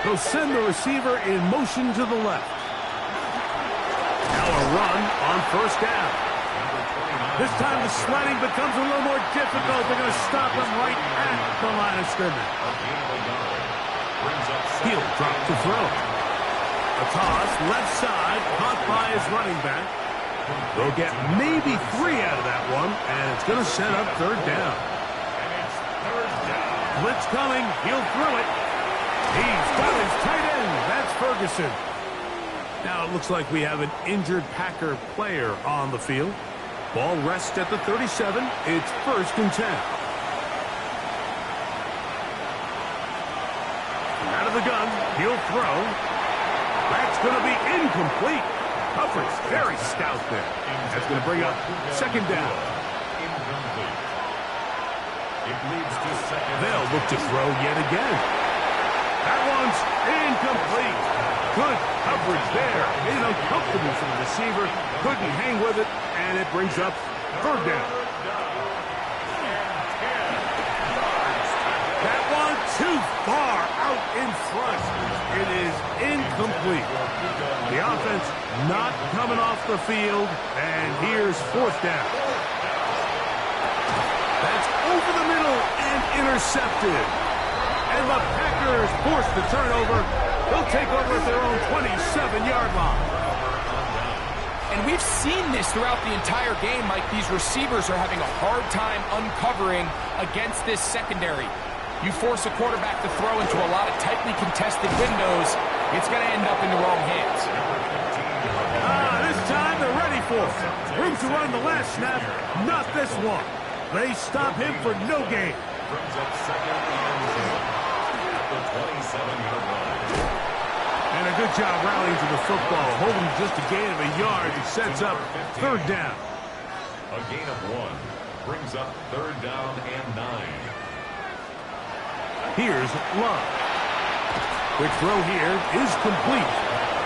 They'll send the receiver in motion to the left. Now a run on first down. This time the sledding becomes a little more difficult. They're going to stop him right at the line of scrimmage. He'll drop to throw. A toss, left side, caught by his running back. They'll get maybe 3 out of that one, and it's going to set up 3rd down. Blitz coming, he'll throw it. He's got his tight end. That's Ferguson. Now it looks like we have an injured Packer player on the field. Ball rests at the 37. It's 1st and 10. Out of the gun, he'll throw. That's going to be incomplete. Coverage very stout there. That's going to bring up 2nd down. They'll look to throw yet again. That one's incomplete. Good coverage there. Made it uncomfortable for the receiver. Couldn't hang with it, and it brings up 3rd down. That one too far out in front. It is incomplete. The offense not coming off the field, and here's 4th down. That's over the middle and intercepted. And the Packers force the turnover. They'll take over at their own 27-yard line. And we've seen this throughout the entire game, Mike. These receivers are having a hard time uncovering against this secondary. You force a quarterback to throw into a lot of tightly contested windows, it's going to end up in the wrong hands. This time they're ready for it. Room to run the last snap, not this one. They stop him for no gain. Brings up second and 10 at the 27-yard line. And a good job rallying to the football, holding just a gain of a yard. He sets up third down. A gain of 1 brings up third down and 9. Here's Love. Quick throw here is complete.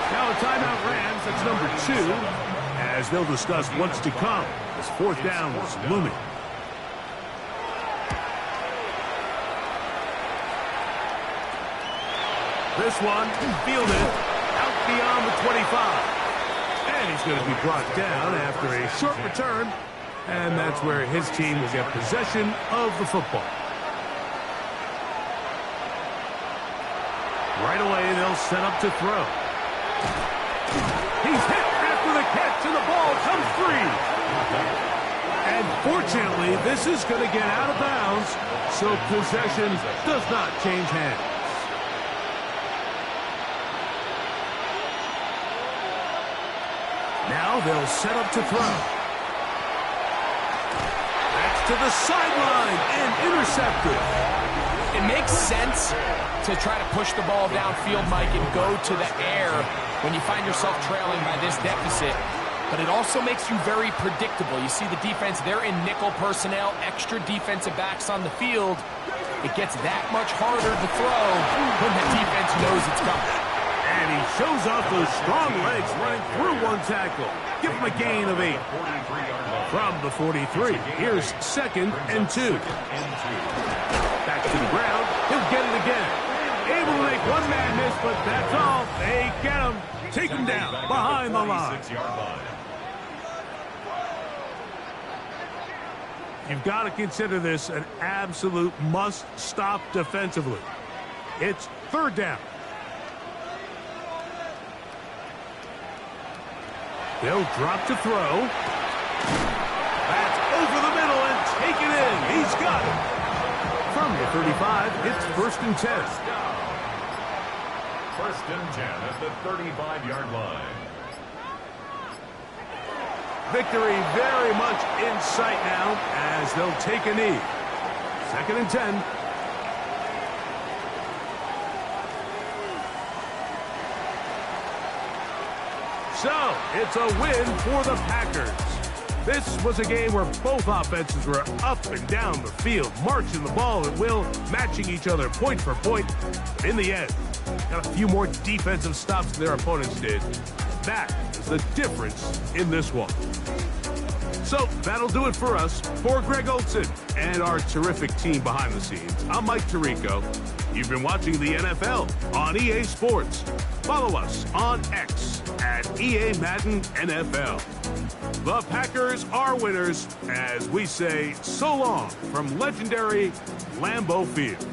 Now a timeout Rams, that's number 2, as they'll discuss what's to come as fourth down is looming. This one fielded out beyond the 25. And he's going to be brought down after a short return. And that's where his team will get possession of the football. Right away, they'll set up to throw. He's hit after the catch, and the ball comes free. And fortunately, this is going to get out of bounds, so possession does not change hands. Now they'll set up to throw. That's to the sideline and intercepted. It makes sense to try to push the ball downfield, Mike, and go to the air when you find yourself trailing by this deficit. But it also makes you very predictable. You see the defense, they're in nickel personnel, extra defensive backs on the field. It gets that much harder to throw when the defense knows it's coming. And he shows off those strong legs running through one tackle. Give him a gain of 8. From the 43, here's second and 2. Back to the ground, he'll get it again. Able to make one man miss, but that's all. They get him. Take him down behind the line. You've got to consider this an absolute must-stop defensively. It's third down. They'll drop to throw. That's over the middle and taken in. He's got it. From the 35, it's first and 10. First and 10 at the 35-yard line. Victory very much in sight now as they'll take a knee. Second and 10. So, it's a win for the Packers. This was a game where both offenses were up and down the field, marching the ball at will, matching each other point for point. But in the end, got a few more defensive stops than their opponents did. That is the difference in this one. So, that'll do it for us. For Greg Olson and our terrific team behind the scenes, I'm Mike Tirico. You've been watching the NFL on EA Sports. Follow us on X at EA Madden NFL. The Packers are winners as we say so long from legendary Lambeau Field.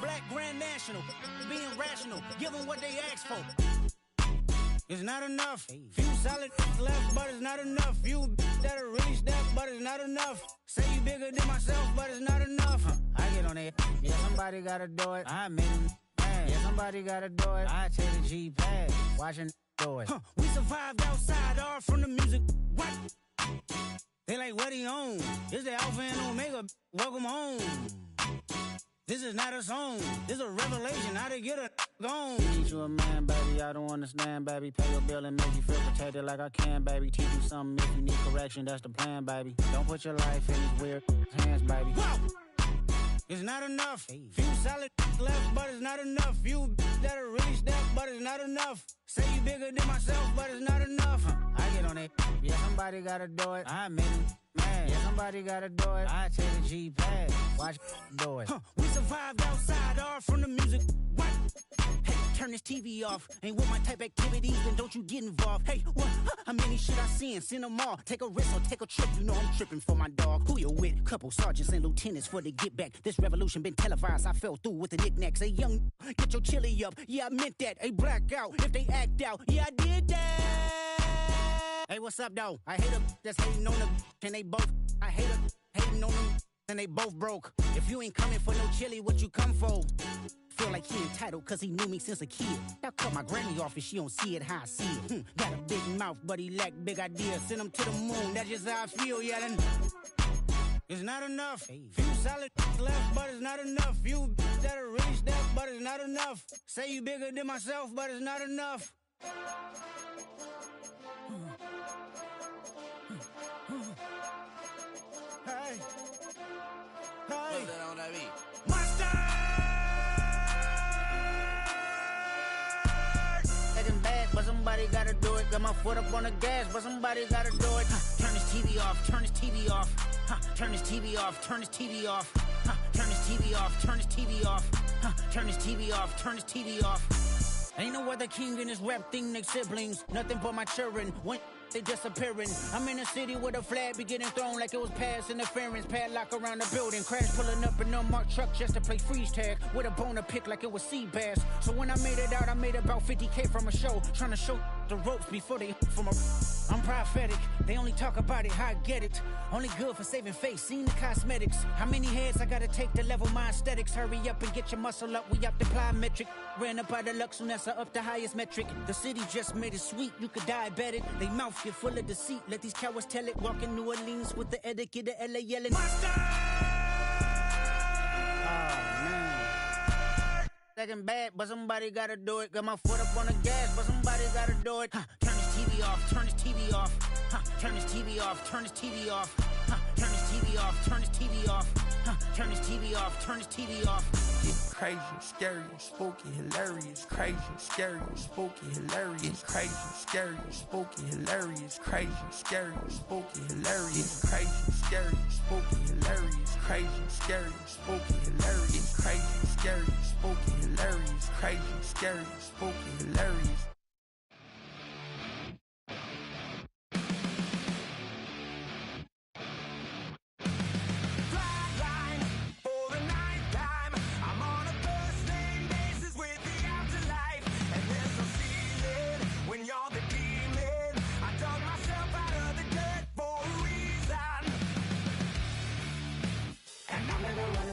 black Grand National. Being rational, give them what they ask for. It's not enough. Few solid left, but it's not enough. Few that'll really step, but it's not enough. Say you bigger than myself, but it's not enough. I get on it. Yeah, somebody gotta do it. I made him mad. Yeah, somebody gotta do it. I take the G-pad. Watching do it. We survived outside, all from the music. What? They like, what he on? It's the Alpha and Omega. Welcome home. This is not a song. This is a revelation. How to get a gone. Teach you a man, baby. I don't understand, baby. Pay your bill and make you feel protected like I can, baby. Teach you something if you need correction. That's the plan, baby. Don't put your life in these weird hands, baby. Whoa! It's not enough. Few solid left, but it's not enough. Few that'll really step, but it's not enough. Say you bigger than myself, but it's not enough. I get on it. Yeah, somebody gotta do it. I made him mad. Yeah, somebody gotta do it. I take the G-pad. Watch do it. We survived outside, all from the music. What? Hey, turn this TV off. Ain't with my type activities, then don't you get involved. Hey, what? How many shit I seen? Send them all. Take a risk or take a trip. You know I'm tripping for my dog. Who you with? Couple sergeants and lieutenants for the get back. This revolution been televised. I fell through with the knickknacks. Hey, young, get your chili up. Yeah, I meant that. Hey, black out if they act out. Yeah, I did that. Hey, what's up, though? I hate them that's hating on them, and they both. I hate them hating on them, and they both broke. If you ain't coming for no chili, what you come for? Feel like he entitled cause he knew me since a kid. I cut my granny off and she don't see it how I see it. Got a big mouth, but he lack big ideas. Send him to the moon, that's just how I feel, yeah. Then it's not enough. Few solid left, but it's not enough. Few that'll really step, but it's not enough. Say you bigger than myself, but it's not enough. Hey, hey, Monster! Getting bad, but somebody gotta do it. Got my foot up on the gas, but somebody gotta do it. Turn this TV off, turn this TV off. Turn this TV off, turn this TV off. Turn this TV off, turn this TV off. Turn this TV off, turn this TV off. Ain't no other king in this rap thing, next siblings. Nothing but my children. When they disappearing. I'm in a city where the flag be getting thrown like it was past interference. Padlock around the building. Crash pulling up an unmarked truck just to play freeze tag. With a bone to pick like it was sea bass. So when I made it out, I made about 50K from a show. Trying to show the ropes before they from a... I'm prophetic. They only talk about it, how I get it. Only good for saving face, seen the cosmetics. How many heads I gotta take to level my aesthetics? Hurry up and get your muscle up, we up the plyometric. Ran up out of luck, soon as I up the highest metric. The city just made it sweet, you could diabetic. They mouth get full of deceit, let these cowards tell it. Walk in New Orleans with the etiquette of LA yelling Monster! Oh man. Second bad, but somebody gotta do it. Got my foot up on the gas, but somebody gotta do it. Turn this TV off, turn this TV off. Turn this TV off, turn this TV off. Turn this TV off, turn this TV off. Turn this TV off, turn this TV off. It's crazy, scary, spooky, hilarious. Crazy, scary, spooky, hilarious. Crazy, scary, spooky, hilarious. Crazy, scary, spooky, hilarious. Crazy, scary, spooky, hilarious. Crazy, scary, spooky, hilarious. Crazy, scary, spooky, hilarious. Crazy, scary, spooky, hilarious.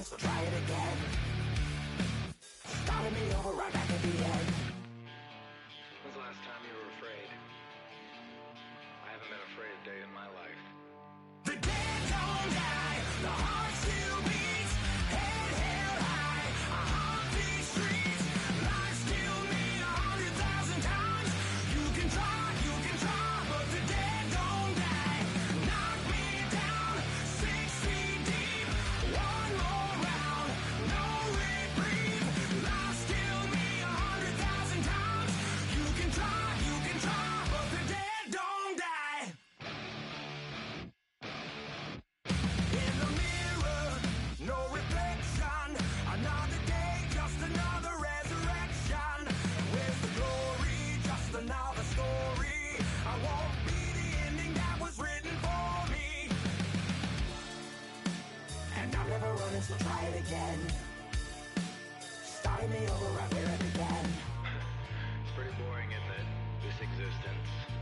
So try it again. Starting me over right back at the end. When's the last time you were afraid? I haven't been afraid a day in my life. The dead don't die, the heart still beats, head held high, I haunt these streets, life still mean 100,000 times. You can try, but the dead don't die. Knock me down, 6 feet deep, one more round, no reprieve. Life still mean 100,000 times. You can try, but the dead don't die. In the mirror, no reflection. Another day, just another resurrection. Where's the glory? Just another story. I won't be the ending that was written for me. And I'm never running, so try it again. It's pretty boring, isn't it? This existence.